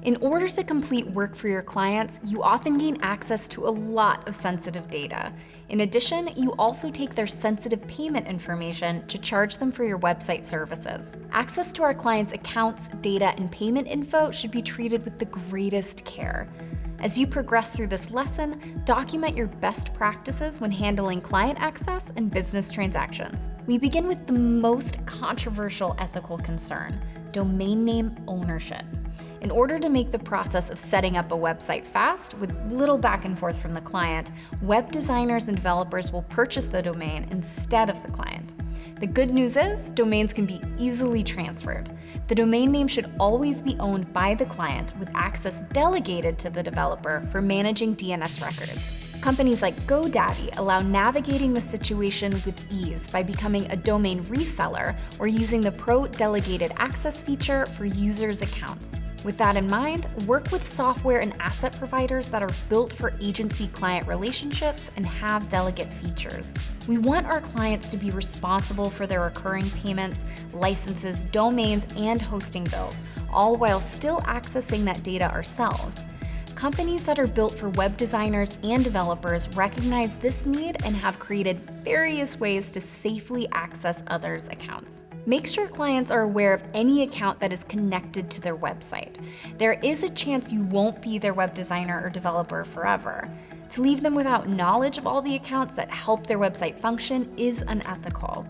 In order to complete work for your clients, you often gain access to a lot of sensitive data. In addition, you also take their sensitive payment information to charge them for your website services. Access to our clients' accounts, data, and payment info should be treated with the greatest care. As you progress through this lesson, document your best practices when handling client access and business transactions. We begin with the most controversial ethical concern: domain name ownership. In order to make the process of setting up a website fast, with little back and forth from the client, web designers and developers will purchase the domain instead of the client. The good news is, domains can be easily transferred. The domain name should always be owned by the client, with access delegated to the developer for managing DNS records. Companies like GoDaddy allow navigating the situation with ease by becoming a domain reseller or using the Pro Delegated Access feature for users' accounts. With that in mind, work with software and asset providers that are built for agency-client relationships and have delegate features. We want our clients to be responsible for their recurring payments, licenses, domains, and hosting bills, all while still accessing that data ourselves. Companies that are built for web designers and developers recognize this need and have created various ways to safely access others' accounts. Make sure clients are aware of any account that is connected to their website. There is a chance you won't be their web designer or developer forever. To leave them without knowledge of all the accounts that help their website function is unethical.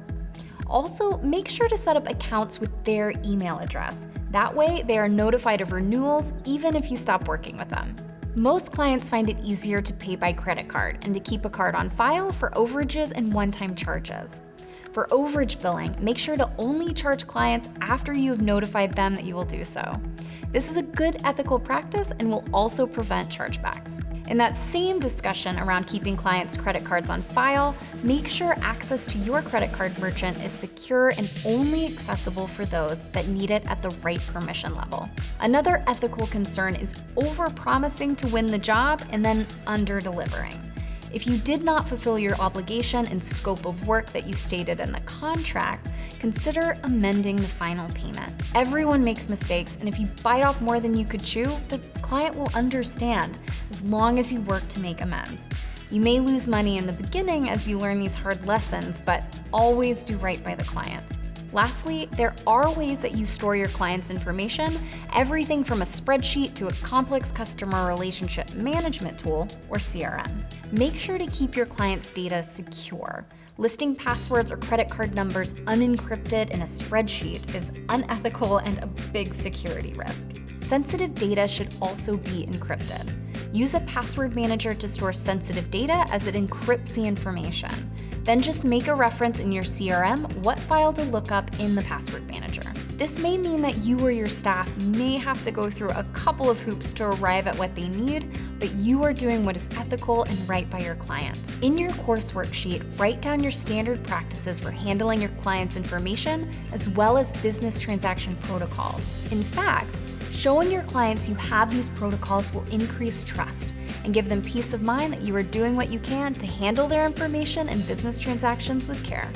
Also, make sure to set up accounts with their email address. That way, they are notified of renewals even if you stop working with them. Most clients find it easier to pay by credit card and to keep a card on file for overages and one-time charges. For overage billing, make sure to only charge clients after you have notified them that you will do so. This is a good ethical practice and will also prevent chargebacks. In that same discussion around keeping clients' credit cards on file, make sure access to your credit card merchant is secure and only accessible for those that need it at the right permission level. Another ethical concern is over-promising to win the job and then under-delivering. If you did not fulfill your obligation and scope of work that you stated in the contract, consider amending the final payment. Everyone makes mistakes, and if you bite off more than you could chew, the client will understand, as long as you work to make amends. You may lose money in the beginning as you learn these hard lessons, but always do right by the client. Lastly, there are ways that you store your client's information, everything from a spreadsheet to a complex customer relationship management tool, or CRM. Make sure to keep your client's data secure. Listing passwords or credit card numbers unencrypted in a spreadsheet is unethical and a big security risk. Sensitive data should also be encrypted. Use a password manager to store sensitive data as it encrypts the information. Then just make a reference in your CRM what file to look up in the password manager. This may mean that you or your staff may have to go through a couple of hoops to arrive at what they need, but you are doing what is ethical and right by your client. In your course worksheet, write down your standard practices for handling your client's information, as well as business transaction protocols. In fact, showing your clients you have these protocols will increase trust and give them peace of mind that you are doing what you can to handle their information and business transactions with care.